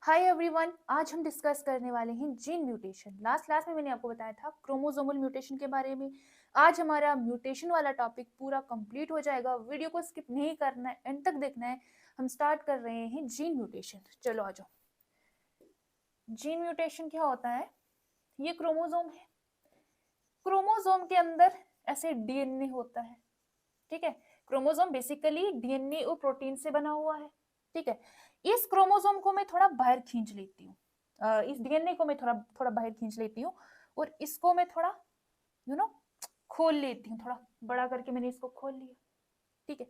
Hi everyone, आज हम discuss करने वाले हैं जीन म्यूटेशन। लास्ट क्लास में मैंने आपको बताया था क्रोमोसोमल म्यूटेशन के बारे में। आज हमारा म्यूटेशन वाला टॉपिक पूरा कंप्लीट हो जाएगा। वीडियो को स्किप नहीं करना है, एंड तक देखना है। हम स्टार्ट कर रहे हैं जीन म्यूटेशन। चलो आ जाओ। जीन म्यूटेशन क्या होता है? ये क्रोमोसोम है। क्रोमोसोम के अंदर ऐसे डीएनए होता है, ठीक है। क्रोमोसोम बेसिकली डीएनए और प्रोटीन से बना हुआ है, ठीक है। इस क्रोमोसोम को मैं थोड़ा बाहर खींच लेती हूँ, इस डीएनए को मैं थोड़ा थोड़ा बाहर खींच लेती हूँ, और इसको मैं थोड़ा यू नो खोल लेती हूँ। थोड़ा बड़ा करके मैंने इसको खोल लिया, ठीक है।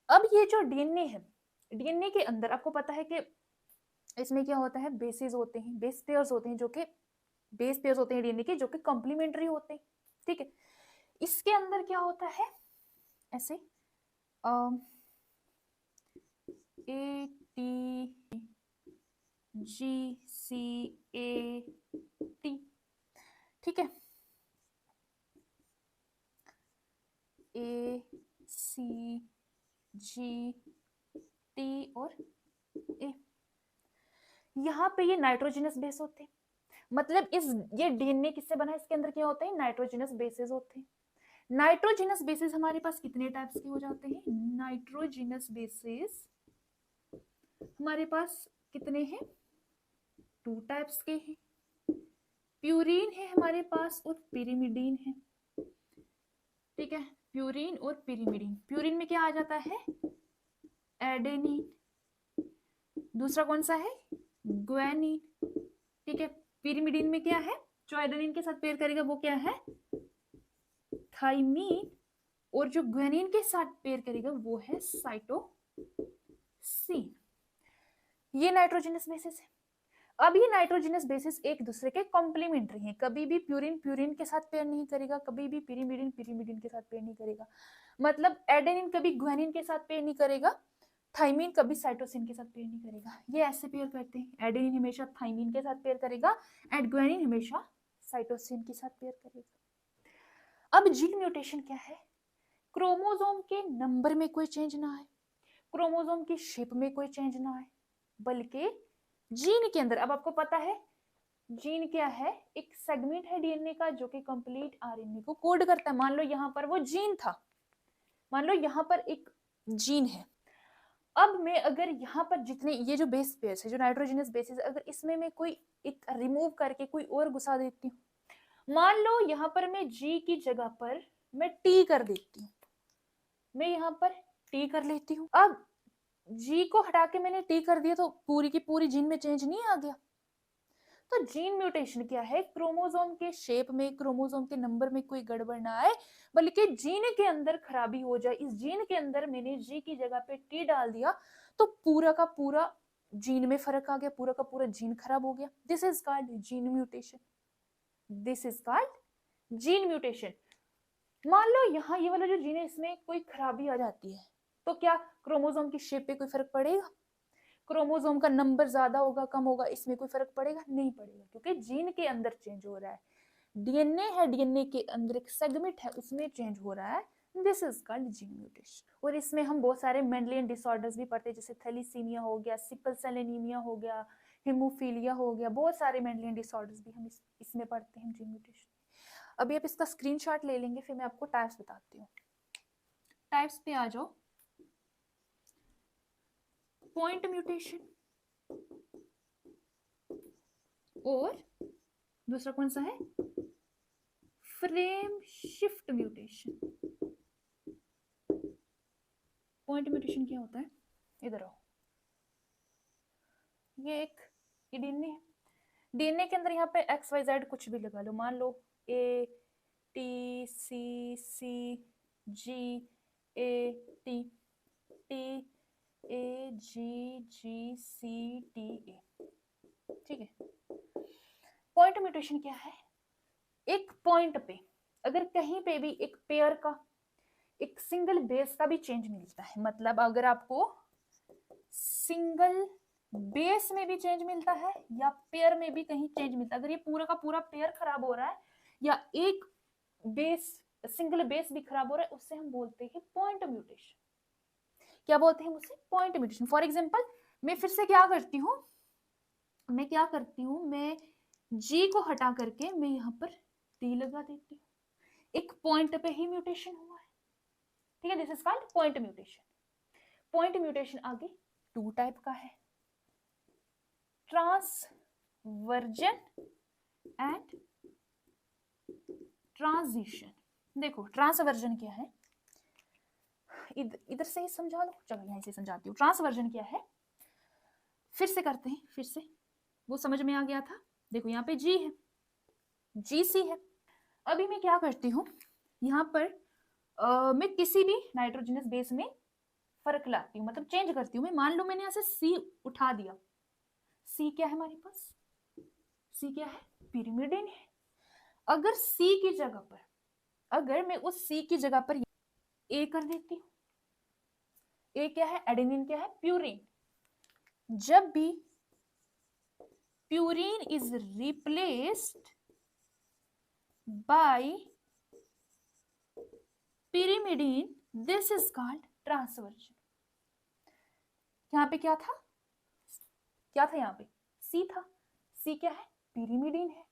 अब ये जो डीएनए है, डीएनए के अंदर आपको पता है कि इसमें क्या होता है, बेसेस होते हैं, बेस पेयर्स होते हैं, जो कि बेस पेयर्स होते हैं डीएनए के, जो कि कॉम्प्लीमेंट्री होते हैं, ठीक है। इसके अंदर क्या होता है, ऐसे A T G C A T, ठीक है। ए सी जी टी और ए, यहाँ पे ये नाइट्रोजनस बेस होते हैं। मतलब ये डीएनए किससे बना है, इसके अंदर क्या होते हैं, नाइट्रोजनस बेसेस होते हैं। नाइट्रोजनस बेसिस हमारे पास कितने टाइप्स के हो जाते हैं? नाइट्रोजनस बेसिस हमारे पास कितने हैं? 2 टाइप्स के हैं। प्यूरीन है हमारे पास और पिरिमिडीन है, ठीक है। प्यूरीन और पिरिमिडीन। प्यूरीन में क्या आ जाता है? एडेनिन। दूसरा कौन सा है? ग्वानिन, ठीक है। पिरिमिडीन में क्या है, जो एडेनिन के साथ पेयर करेगा वो क्या है? थाइमीन। और जो ग्वानिन के साथ पेयर करेगा वो है साइटोसिन। ये नाइट्रोजनस बेसिस है। अब ये नाइट्रोजनस बेसिस एक दूसरे के कॉम्प्लीमेंट्री हैं। कभी भी प्यूरिन प्यूरिन के साथ पेयर नहीं करेगा, कभी भी पिरिमिडिन पिरिमिडिन के साथ पेयर नहीं करेगा। मतलब एडेनिन कभी ग्वानिन के साथ पेयर नहीं करेगा, थाइमिन कभी साइटोसिन के साथ पेयर नहीं करेगा। ये ऐसे पेयर करते हैं, एडेनिन हमेशा थाइमिन के साथ पेयर करेगा एंड ग्वानिन हमेशा साइटोसिन के साथ पेयर करेगा। अब जीन म्यूटेशन क्या है? क्रोमोसोम के नंबर में कोई चेंज ना आए, क्रोमोसोम की शेप में कोई चेंज ना आए, बल्कि जीन के अंदर, अब आपको पता है जीन क्या है, एक सेगमेंट है डीएनए का जो कि कंप्लीट आरएनए को कोड करता है। मान लो यहाँ पर वो जीन था, मान लो यहाँ पर एक जीन है। अब मैं अगर यहाँ पर जितने ये जो बेस पेयर्स है, जो नाइट्रोजनस बेसिस, अगर इसमें मैं कोई एक रिमूव करके कोई और घुसा देती हूँ, मान लो यहाँ पर मैं जी की जगह पर मैं टी कर देती हूँ, मैं यहाँ पर टी कर लेती हूँ। अब जी को हटा के मैंने टी कर दिया, तो पूरी की पूरी जीन में चेंज नहीं आ गया? तो जीन म्यूटेशन क्या है? क्रोमोसोम के शेप में, क्रोमोसोम के नंबर में कोई गड़बड़ ना आए, बल्कि जीन के अंदर खराबी हो जाए। इस जीन के अंदर मैंने जी की जगह पे टी डाल दिया, तो पूरा का पूरा जीन में फर्क आ गया, पूरा का पूरा जीन खराब हो गया। This is called gene mutation. This is called gene mutation. मान लो यहाँ ये वाला जो जीन है, इसमें कोई खराबी आ जाती है, तो क्या क्रोमोसोम की शेप पे कोई फर्क पड़ेगा? क्रोमोसोम का नंबर ज्यादा होगा कम होगा, इसमें कोई फर्क पड़ेगा? नहीं पड़ेगा, क्योंकि जीन के अंदर चेंज हो रहा है। डीएनए है, डीएनए के अंदर एक सेगमेंट है, उसमें चेंज हो रहा है। This is called gene mutation. और इसमें हम बहुत सारे मेंडेलियन डिसऑर्डर्स भी पढ़ते हैं, जैसे थैलीसीमिया हो गया, सिकल सेल एनीमिया हो गया, हेमोफीलिया हो गया, बहुत सारे मेंडेलियन डिसऑर्डर्स भी हम इसमें पढ़ते हैं जीन म्यूटेशन। अभी आप इसका स्क्रीनशॉट ले लेंगे, फिर मैं आपको टाइप्स बताती हूँ। टाइप्स पे आ जाओ। पॉइंट म्यूटेशन, और दूसरा कौन सा है? Frame shift mutation. Point mutation क्या होता है? इधर आओ। ये एक डीएनए है, डीएनए के अंदर यहाँ पे एक्स वाई जेड कुछ भी लगा लो, मान लो A T C C G A T, T A G G C T A, ठीक है। पॉइंट म्यूटेशन क्या है? एक पॉइंट पे अगर कहीं पे भी एक पेयर का, एक सिंगल बेस का भी चेंज मिलता है, मतलब अगर आपको सिंगल बेस में भी चेंज मिलता है या पेयर में भी कहीं चेंज मिलता है, अगर ये पूरा का पूरा पेयर खराब हो रहा है या एक बेस, सिंगल बेस भी खराब हो रहा है, उससे हम बोलते हैं पॉइंट म्यूटेशन। क्या बोलते हैं उसे? Point mutation. फॉर एग्जांपल मैं फिर से क्या करती हूँ, मैं क्या करती हूँ, मैं जी को हटा करके मैं यहाँ पर टी लगा देती हूँ। एक पॉइंट पे ही म्यूटेशन हुआ है, ठीक है, this is called point mutation. Point mutation आगे टू टाइप का है, ट्रांसवर्जन एंड ट्रांजिशन। देखो ट्रांसवर्जन क्या है, इधर से ही समझा लो, चलो यहीं से समझाती हूँ। ट्रांसवर्जन क्या है, फिर से करते हैं, फिर से वो समझ में आ गया था। देखो यहाँ पे जी है, जी सी है। अभी मैं क्या करती हूँ, यहाँ पर मैं किसी भी नाइट्रोजनस बेस में फर्क लाती हूँ, मतलब चेंज करती हूँ। मैं मान लो मैंने यहाँ से सी उठा दिया, सी क्या है हमारे पास, सी क्या है, पिरिमिडिन है। अगर सी की जगह पर, अगर मैं उस सी की जगह पर ए कर देती हूँ, ए क्या है, एडेनिन क्या है, प्यूरिन। जब भी purine is replaced bye pyrimidine, this is called transversion. यहाँ पे क्या था, क्या था यहाँ पे, सी था। सी क्या है, pyrimidine है।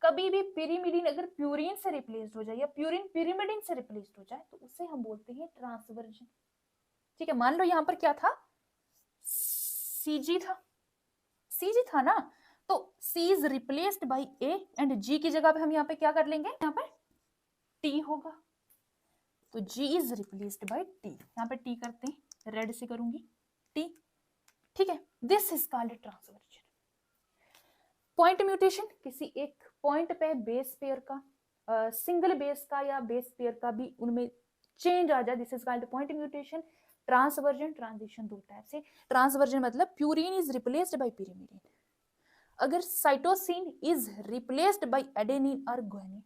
कभी भी pyrimidine अगर प्यूरिन से रिप्लेस्ड हो जाए या प्यूरिन pyrimidine से रिप्लेस्ड हो जाए तो उसे हम बोलते हैं ट्रांसवर्जन। ठीक है, मान लो यहाँ पर क्या था, सीजी था, सीजी था ना, तो C is replaced by A and G की जगह पे हम यहाँ पे क्या कर लेंगे, यहाँ पर टी होगा, तो G is replaced bye T। यहाँ पे T करते हैं, रेड से करूंगी T, ठीक है। This is called transversion. Point mutation, किसी एक पॉइंट पे बेस पेयर का, सिंगल बेस का या बेस पेयर का भी उनमें चेंज आ जाए, this is called point mutation. Transversion transition दो टाइप से। ट्रांसवर्जन मतलब purine is replaced bye pyrimidine। अगर cytosine is replaced bye adenine और गुआनिन,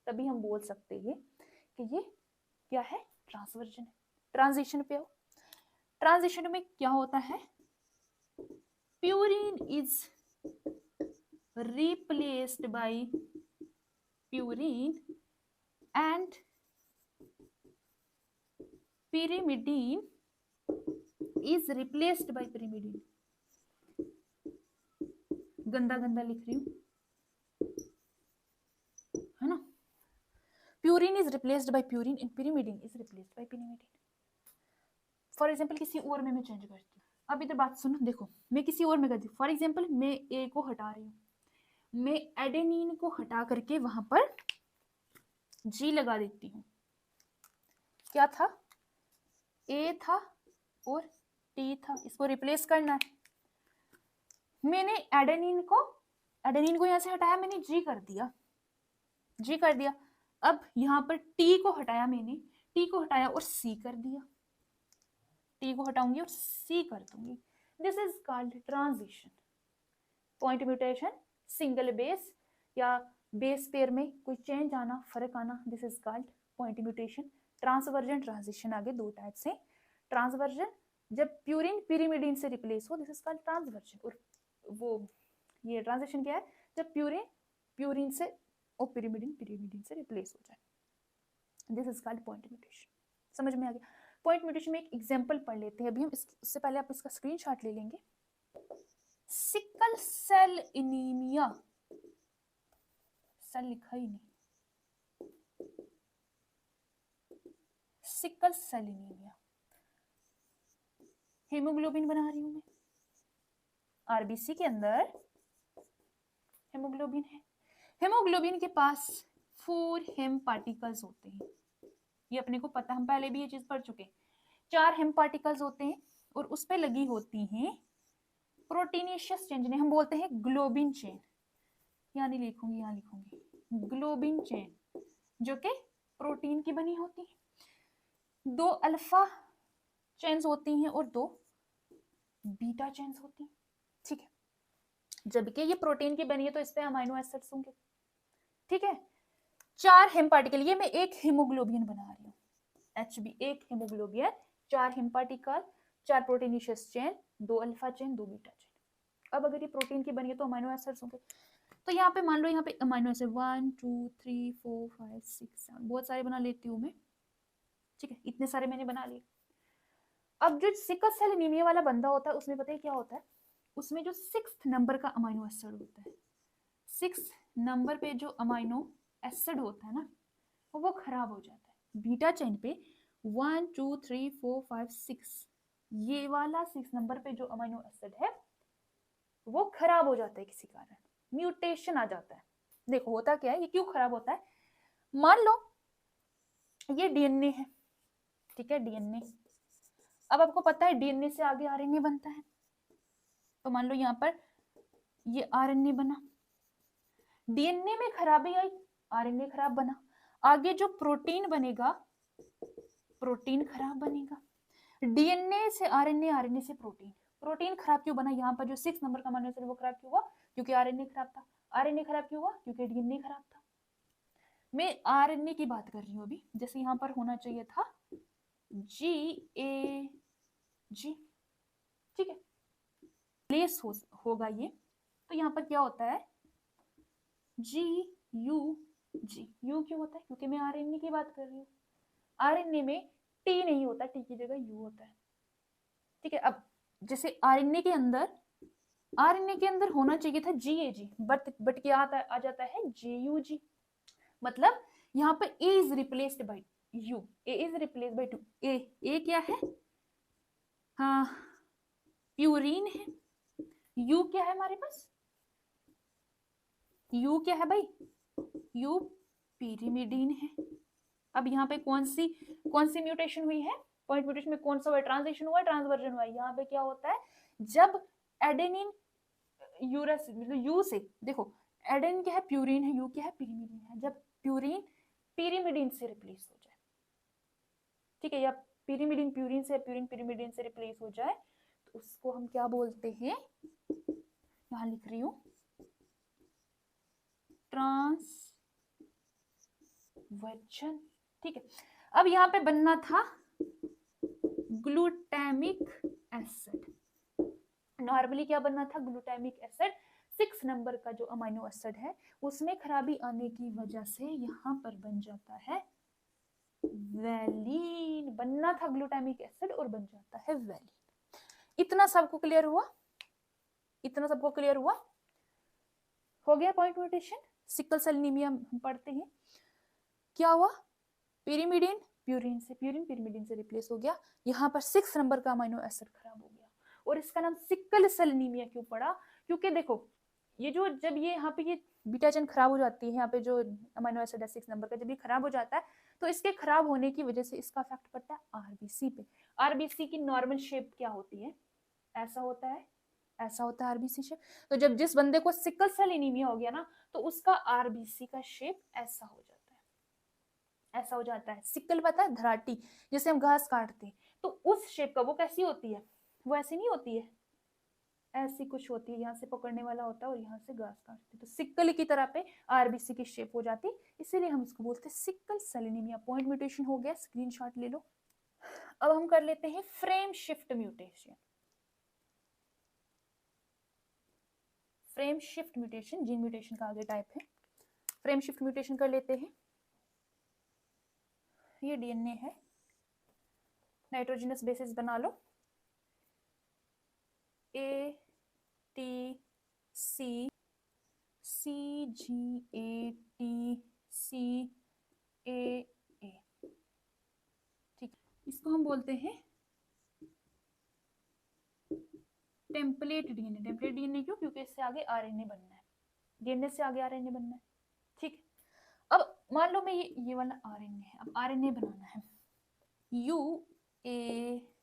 तभी हम बोल सकते हैं कि ये क्या है, ट्रांसवर्जन है। ट्रांजिशन पे हो, ट्रांजिशन में क्या होता है, purine is replaced bye purine and pyrimidine is replaced bye pyrimidine। गंदा गंदा लिख रही हूं, है ना। Purine is replaced bye purine and pyrimidine is replaced bye pyrimidine। For example किसी और में मैं चेंज करती हूँ, अब इधर बात सुनो, देखो मैं किसी और में करती हूँ। फॉर एग्जाम्पल मैं ए को हटा रही हूँ, मैं एडेनिन को हटा करके वहां पर जी लगा देती हूँ। क्या था, ए था और टी था, इसको रिप्लेस करना है। मैंने एडेनिन को यहां से हटाया, मैंने जी कर दिया, जी कर दिया। अब यहां पर टी को हटाया, मैंने टी को हटाया और सी कर दिया, टी को हटाऊंगी और सी कर दूंगी। This is called transition. Point mutation, single base या बेस पेयर में कोई चेंज आना, फर्क आना, this is called point mutation. Transversion transition आगे दो टाइप से। ट्रांसवर्जन जब प्यूरिन pyrimidine से रिप्लेस हो, दिस इज कॉल्ड ट्रांसवर्जन। और वो ये ट्रांजिशन क्या है, जब प्यूरिन से और pyrimidine से रिप्लेस हो जाए, this is called point mutation. समझ में आ गया। पॉइंट म्यूटेशन में एक एग्जांपल पढ़ लेते हैं अभी हम, इससे पहले आप इसका स्क्रीनशॉट ले लेंगे। सिकल सेल एनीमिया, सेल लिखा ही नहीं, सिकल सेल एनीमिया। हेमोग्लोबिन बना रही हूं मैं, आरबीसी के अंदर हेमोग्लोबिन है। हेमोग्लोबिन के पास 4 हेम पार्टिकल्स होते हैं, ये अपने को पता, हम पहले भी ये चीज पढ़ चुके हैं। 4 हेम पार्टिकल्स होते हैं और उस पे लगी होती हैं प्रोटीनेशियस चेन, जिन्हें हम बोलते हैं ग्लोबिन चेन। यहाँ नहीं लिखूंगी, यहाँ लिखूंगी ग्लोबिन चेन, जो कि प्रोटीन की बनी होती है। 2 अल्फा चेन्स होती हैं और 2 बीटा चेन्स होती हैं, ठीक है। जबकि ये प्रोटीन की बनी है तो इस पे अमीनो एसिड्स होंगे, ठीक है। 4 हेम पार्टिकल, ये मैं एक हेमोग्लोबिन बना रही हूँ, HB एक haemoglobin, 4 haem particle, 4 proteinaceous chain, 2 alpha chain, 2 beta chain. अब अगर ये प्रोटीन की बनी है तो अमीनो एसिड्स होंगे, तो यहाँ पे मान लो यहाँ पे अमीनो एसिड 1 2 3 4 5 6 7 बहुत सारे बना लेती हूँ मैं, ठीक है, इतने सारे मैंने बना लिए। अब जो सिकल सेल एनीमिया वाला बंदा होता है उसमें पता है क्या होता है, उसमें जो 6th नंबर का अमाइनो एसिड होता है, 6th नंबर पे जो अमाइनो एसिड होता है ना, वो खराब हो जाता है। बीटा चेन पे 1 2 3 4 5 6, ये वाला 6 नंबर पे जो अमाइनो एसिड है वो खराब हो जाता है, किसी कारण म्यूटेशन आ जाता है। देखो होता क्या है, ये क्यों खराब होता है। मान लो ये डीएनए है, ठीक है, डीएनए। अब आपको पता है डीएनए से आगे आरएनए बनता है, तो मान लो यहाँ पर ये आरएनए बना, डीएनए में खराबी आई, आरएनए खराब बना, आगे जो प्रोटीन बनेगा प्रोटीन खराब बनेगा। डीएनए से आरएनए, आरएनए से प्रोटीन, प्रोटीन खराब क्यों बना, यहाँ पर जो 6 नंबर का अमीनो एसिड वो खराब क्यों हुआ, क्योंकि आरएनए खराब था। आरएनए खराब क्यों हुआ, क्योंकि डीएनए खराब था। मैं आरएनए की बात कर रही हूँ अभी, जैसे यहाँ पर होना चाहिए था GAG, ठीक है, प्लेस होगा ये, तो यहाँ पर क्या होता है GUG। यू क्यों होता है, क्योंकि मैं आरएनए की बात कर रही हूँ। आरएनए में टी नहीं होता, टी की जगह यू होता है, ठीक है। अब जैसे आरएनए के अंदर होना चाहिए था GAG, बट क्या आ जाता है JUG। मतलब यहाँ पर A is replaced by U, A is replaced by two. A क्या है, हाँ प्यूरिन है। यू क्या है हमारे पास, यू क्या है भाई, यू पिरिमिडीन है। अब यहाँ पे कौन सी म्यूटेशन हुई है, पॉइंट म्यूटेशन में कौन सा हुआ, ट्रांसलेशन हुआ, ट्रांसवर्जन हुआ। यहाँ पे क्या होता है, जब एडेनिन यूरस मतलब यू से, देखो एडेनिन क्या है, प्यूरिन है, यू क्या है, पिरिमिडीन है। जब प्यूरिन पिरिमिडीन से रिप्लेस हो जाए, ठीक है, या पिरिमिडीन प्यूरिन से, प्यूरिन पिरिमिडीन से रिप्लेस हो जाए, तो उसको हम क्या बोलते हैं, यहां लिख रही हूं, ट्रांसवर्जन, ठीक है। अब यहाँ पे बनना था ग्लूटामिक एसिड। नॉर्मली क्या बनना था, ग्लूटामिक एसिड। 6 नंबर का जो अमीनो एसिड है उसमें खराबी आने की वजह से यहाँ पर बन जाता है वैलिन। बनना था ग्लूटामिक एसिड और बन जाता है वैलिन। इतना सबको क्लियर हुआ, इतना सबको क्लियर हुआ, हो गया point mutation. Sickle cell anaemia हम पढ़ते हैं, क्या हुआ, पिरिमिडीन प्यूरिन से, प्यूरिन पिरिमिडीन से रिप्लेस हो गया। यहाँ पर 6 नंबर का अमीनो एसिड खराब हो गया, और इसका नाम सिकल सेल एनीमिया क्यों पड़ा, क्योंकि देखो ये जो जब ये यहाँ पे ये बीटा चेन खराब हो जाती है, यहाँ पे जो अमीनो एसिड है 6 नंबर का, जब ये खराब हो जाता है तो इसके खराब होने की वजह से इसका इफेक्ट पड़ता है आरबीसी पे। आरबीसी की नॉर्मल शेप क्या होती है, ऐसा होता है, ऐसा होता है आरबीसी शेप। तो जब जिस बंदे को सिकल सेल एनीमिया हो गया ना, तो उसका आरबीसी का शेप ऐसा हो जाता है, ऐसा हो जाता है। सिकल पता है, धराटी, जैसे हम घास काटते हैं तो उस शेप का, वो कैसी होती है, वो ऐसी नहीं होती है, ऐसी कुछ होती है, यहाँ से पकड़ने वाला होता है और यहाँ से घास काटते हैं, तो सिकल की तरह पे आरबीसी की शेप हो जाती है, इसीलिए हम इसको बोलते हैं sickle cell anaemia. Point mutation हो गया, स्क्रीनशॉट ले लो। अब हम कर लेते हैं frame shift mutation. Frame shift mutation gene mutation का आगे टाइप है। फ्रेम शिफ्ट म्यूटेशन कर लेते हैं। ये डीएनए है, नाइट्रोजनस बेसिस बना लो, ATC CGATCAA, ठीक, इसको हम बोलते हैं टेम्पलेट डीएनए। टेम्पलेट डीएनए क्यों, क्योंकि इससे आगे आरएनए बनना है, डीएनए से आगे आरएनए बनना है, ठीक। अब मान लो मैं ये वाला आरएनए है, अब आरएनए बनाना है, UAGGCUAGT,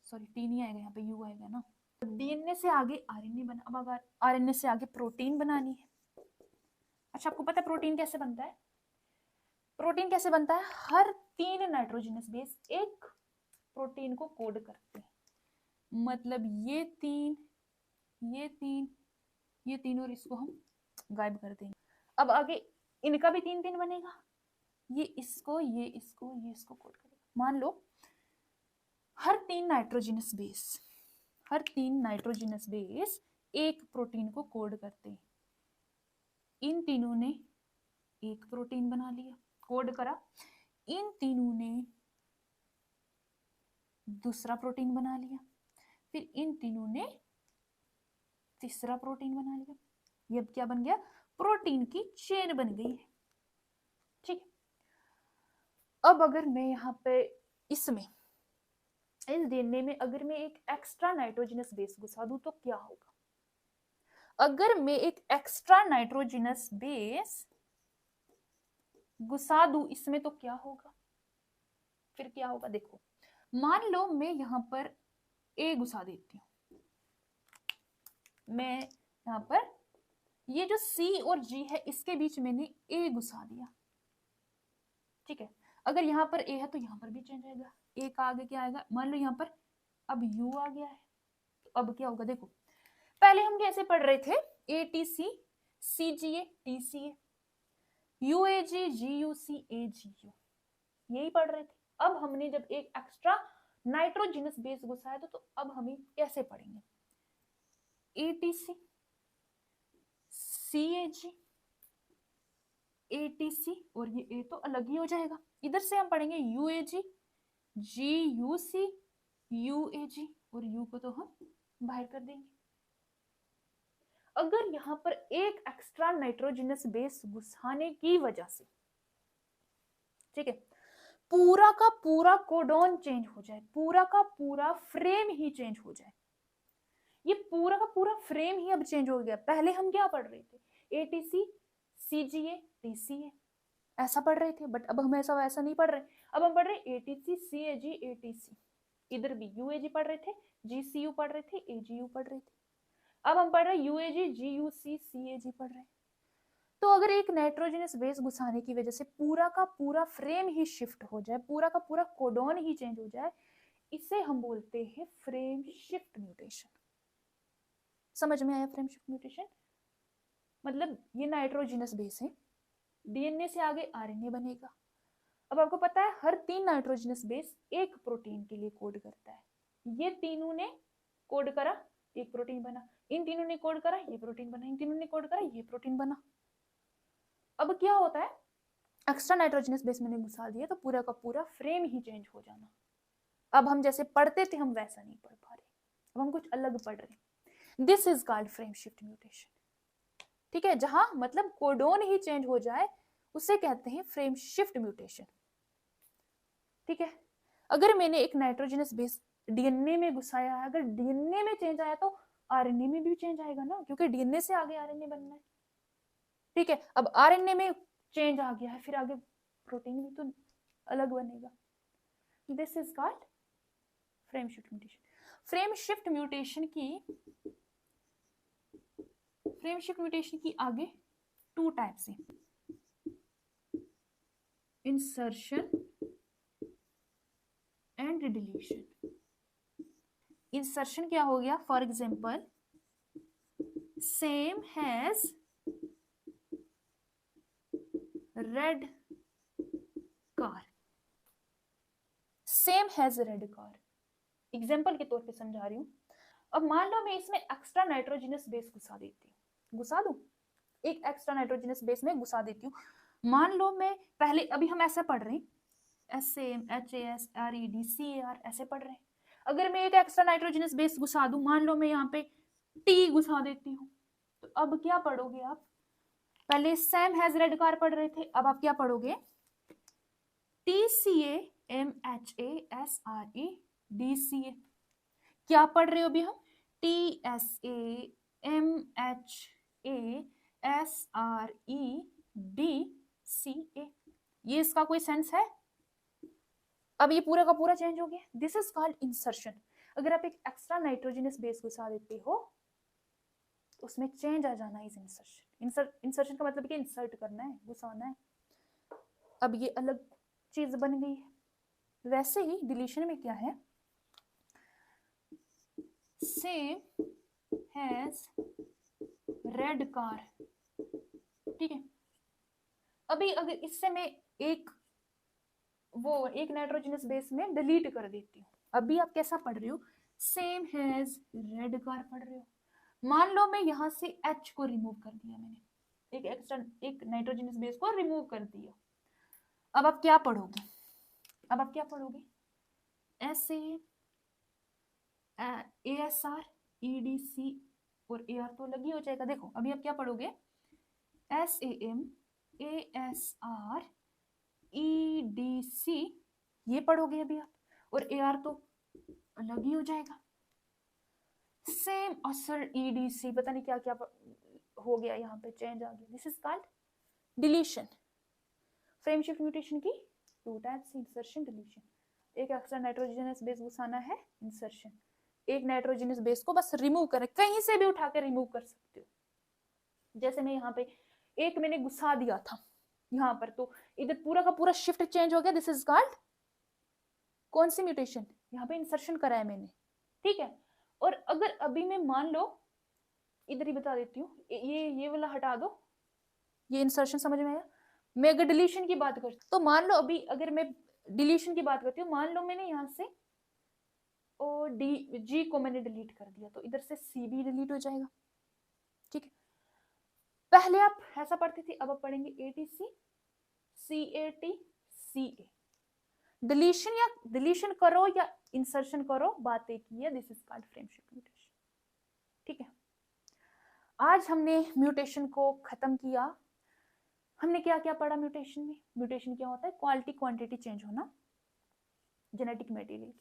सॉरी टी नहीं आएगा यहाँ पे, यू आएगा ना। डीएनए से आगे आरएनए बना, अब अगर आरएनए से आगे प्रोटीन बनानी है। अच्छा आपको पता है प्रोटीन कैसे बनता है, प्रोटीन कैसे बनता है, हर 3 नाइट्रोजनस बेस एक प्रोटीन को कोड करते हैं, मतलब ये 3 ये 3 ये 3 और इसको हम गायब कर देंगे। अब आगे इनका भी 3 बनेगा, ये इसको ये इसको ये इसको कोड करेगा। मान लो हर 3 नाइट्रोजनस बेस एक प्रोटीन को कोड करते हैं। इन तीनों ने एक प्रोटीन बना लिया, कोड करा, इन तीनों ने दूसरा प्रोटीन बना लिया, फिर इन तीनों ने तीसरा प्रोटीन बना लिया। ये अब क्या बन गया, प्रोटीन की चेन बन गई है। ठीक है, अब अगर मैं यहाँ पे इसमें इस डीएनए में अगर मैं एक एक्स्ट्रा नाइट्रोजनस बेस घुसा दूं तो क्या होगा? अगर मैं एक एक्स्ट्रा नाइट्रोजनस बेस घुसा दूं इसमें तो क्या होगा? फिर क्या होगा देखो, मान लो मैं यहां पर ए घुसा देती हूं, मैं यहां पर ये जो सी और जी है इसके बीच मैंने ए घुसा दिया। ठीक है, अगर यहाँ पर ए है तो यहाँ पर भी चेंज आएगा, ए का आगे क्या आएगा, मान लो यहाँ पर अब यू आ गया है, तो अब क्या होगा देखो, पहले हम कैसे पढ़ रहे थे, ATC CGA TCA UAG GUC AGU, यही पढ़ रहे थे। अब हमने जब एक एक्स्ट्रा नाइट्रोजनस बेस घुसाया तो अब हम कैसे पढ़ेंगे, ATC CAG ATC और ये ए तो अलग ही हो जाएगा, इधर से हम पढ़ेंगे UAG GUC UAG और यू को तो हम बाहर कर देंगे। अगर यहाँ पर एक एक्स्ट्रा नाइट्रोजनस बेस घुसाने की वजह से, ठीक है, पूरा का पूरा कोडॉन चेंज हो जाए, पूरा का पूरा फ्रेम ही चेंज हो जाए, ये पूरा का पूरा फ्रेम ही अब चेंज हो गया। पहले हम क्या पढ़ रहे थे, ATC CGA TCA ऐसा पढ़ रहे थे, बट अब हम ऐसा वैसा नहीं पढ़ रहे, अब हम पढ़ रहे ATC CAG ATC, इधर भी UAG पढ़ रहे थे, GCU पढ़ रहे थे, AGU पढ़ रहे थे, अब हम पढ़ रहे UAG GUC CAG पढ़ रहे। तो अगर एक नाइट्रोजनस बेस घुसाने की वजह से पूरा का पूरा फ्रेम ही शिफ्ट हो जाए, पूरा का पूरा कोडॉन ही चेंज हो जाए, इसे हम बोलते हैं फ्रेम शिफ्ट म्यूटेशन। समझ में आया फ्रेम शिफ्ट म्यूटेशन? मतलब ये नाइट्रोजनस बेस है, डीएनए से आगे आरएनए बनेगा। अब आपको पता है हर 3 नाइट्रोजनस बेस एक प्रोटीन के लिए कोड करता है, ये तीनों ने कोड करा, एक प्रोटीन बना, इन तीनों ने कोड करा, ये प्रोटीन बना, इन तीनों ने कोड करा, ये प्रोटीन बना। अब क्या होता है, एक्स्ट्रा नाइट्रोजनस बेस मैंने घुसा दिया तो पूरा का पूरा फ्रेम ही चेंज हो जाना। अब हम जैसे पढ़ते थे हम वैसा नहीं पढ़ पा रहे, अब हम कुछ अलग पढ़ रहे। This is called frame shift mutation. ठीक है, जहां मतलब कोडोन ही चेंज हो जाए उसे कहते हैं फ्रेम शिफ्ट म्यूटेशन। ठीक है, अगर मैंने एक नाइट्रोजनस बेस डीएनए में घुसाया है, अगर डीएनए में चेंज आया तो आरएनए में भी चेंज आएगा ना, क्योंकि डीएनए से आगे आरएनए बनना है। ठीक है, अब आरएनए में चेंज आ गया है, फिर आगे प्रोटीन भी तो अलग बनेगा। This is called frame shift mutation. Frame shift mutation की आगे 2 टाइप्स हैं, इंसर्शन एंड डिलीशन। इंसर्शन क्या हो गया, for example same has red car, same has red car, example के तौर पे समझा रही हूं। अब मान लो मैं इसमें एक्स्ट्रा नाइट्रोजनस बेस घुसा देती हूँ, घुसा दूं, एक एक्स्ट्रा नाइट्रोजनस बेस में घुसा देती हूँ। मान लो मैं पहले, अभी हम ऐसा पढ़ रहे हैं SAM HASREDCAR ऐसे पढ़ रहे हैं। अगर मैं एक एक्स्ट्रा नाइट्रोजनस बेस घुसा दूं, मान लो मैं यहाँ पे T घुसा देती हूँ, तो अब क्या पढ़ोगे आप, पहले सैम हैज रेड कार पढ़ रहे थे, अब आप क्या पढ़ोगे, TCAMHASREDCA। क्या पढ़ रहे हो अभी हम, TSAMHASREDCA। ये इसका कोई सेंस है? अब ये पूरा का पूरा चेंज हो गया, दिस इज कॉल्ड इंसर्शन। अगर आप एक एक्स्ट्रा नाइट्रोजनस बेस घुसा देते हो उसमें चेंज आ जाना इज इंसर्शन। इंसर्शन का मतलब कि इंसर्ट करना है, घुसाना है। अब ये अलग चीज बन गई है। वैसे ही डिलीशन में क्या है, सेम हैज रेड कार। ठीक है, अभी अगर इससे मैं एक नाइट्रोजनस बेस में डिलीट कर देती हूँ, अभी आप कैसा पढ़ रहे हो, सेम हैज रेड कार पढ़ रहे हो। मान लो मैं यहां से H को रिमूव कर दिया, मैंने एक नाइट्रोजनस बेस को रिमूव कर दिया। अब आप क्या पढ़ोगे, ASR, EDC और AR तो अलग ही हो जाएगा। देखो अभी आप क्या पढ़ोगे, SAM, ASR, EDC ये पढ़ोगे अभी आप, और AR तो अलग ही हो जाएगा। सेम असर EDC, पता नहीं क्या क्या हो गया, यहाँ पे चेंज आ गया। This is called deletion. Frame shift mutation की टू टाइप्स, इंसर्शन, डिलीशन। एक एक्स्ट्रा नाइट्रोजनस बेस घुसाना है, इंसर्शन। एक नाइट्रोजनस बेस को बस रिमूव करें, कहीं से भी उठा के रिमूव कर सकते हो। जैसे मैं यहाँ पे एक मैंने घुसा दिया था यहाँ पर, तो इधर पूरा का पूरा शिफ्ट चेंज हो गया। दिस इज कॉल्ड कौन सी म्यूटेशन, यहाँ पे इंसर्शन करा है मैंने, ठीक है। और अगर अभी मैं मान लो, इधर ही बता देती हूँ, ये वाला हटा दो, ये इंसर्शन समझ में आया। मैं अगर डिलीशन की बात करती तो मान लो अभी अगर मैं डिलीशन की बात करती हूँ, मान लो मैंने यहाँ से और G को मैंने डिलीट कर दिया, तो इधर से C भी डिलीट हो जाएगा, ठीक है। पहले आप ऐसा पढ़ती थी, अब आप पढ़ेंगे ATC, CAT, CA। डिलीशन या डिलीशन करो या इंसर्शन करो, बात एक ही है। This is called frame shift mutation, ठीक है। आज हमने म्यूटेशन को खत्म किया। हमने क्या क्या पढ़ा म्यूटेशन में? म्यूटेशन क्या होता है? क्वालिटी क्वांटिटी चेंज होना, जेनेटिक मटेरियल।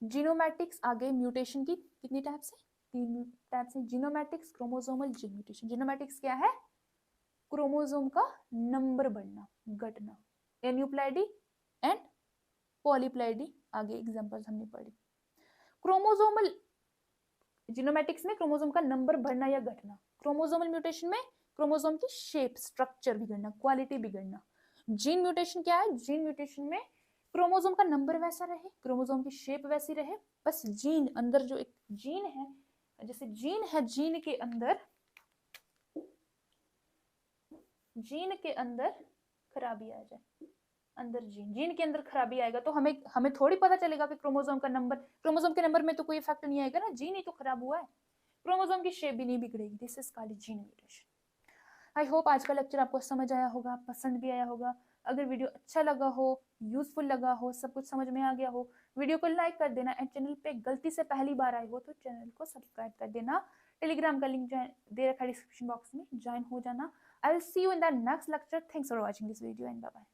जीनोमैटिक्स, आगे म्यूटेशन की कितनी टाइप्स है? 3 टाइप्स है, जीनोमैटिक्स, क्रोमोसोमल, जीन म्यूटेशन। जीनोमैटिक्स क्या है? क्रोमोसोम का नंबर बढ़ना, घटना, एन्यूप्लॉइडी एंड पॉलीप्लॉइडी। आगे एग्जांपल्स हमने पढ़ी। क्रोमोसोमल जीनोमैटिक्स में क्रोमोसोम का नंबर बढ़ना या घटना। क्रोमोसोमल म्यूटेशन में क्रोमोसोम की शेप, स्ट्रक्चर बिगड़ना, क्वालिटी बिगड़ना। जीन म्यूटेशन क्या है? जीन म्यूटेशन में क्रोमोसोम का नंबर वैसा रहे, क्रोमोसोम की शेप वैसी रहे, बस जीन अंदर जो एक जीन है, जैसे जीन है, जीन के अंदर खराबी आ जाए, अंदर जीन के अंदर खराबी आएगा तो हमें थोड़ी पता चलेगा कि क्रोमोसोम के नंबर में तो कोई इफेक्ट नहीं आएगा ना, जीन ही तो खराब हुआ है, क्रोमोसोम की शेप भी नहीं बिगड़ेगी। This is called gene mutation. I hope आज का लेक्चर आपको समझ आया होगा, पसंद भी आया होगा। अगर वीडियो अच्छा लगा हो, यूजफुल लगा हो, सब कुछ समझ में आ गया हो, वीडियो को लाइक कर देना। एंड चैनल पे गलती से पहली बार आए हो तो चैनल को सब्सक्राइब कर देना। टेलीग्राम का लिंक दे रखा है डिस्क्रिप्शन बॉक्स में, ज्वाइन हो जाना। I will see you in the next lecture. Thanks for watching this video and bye bye.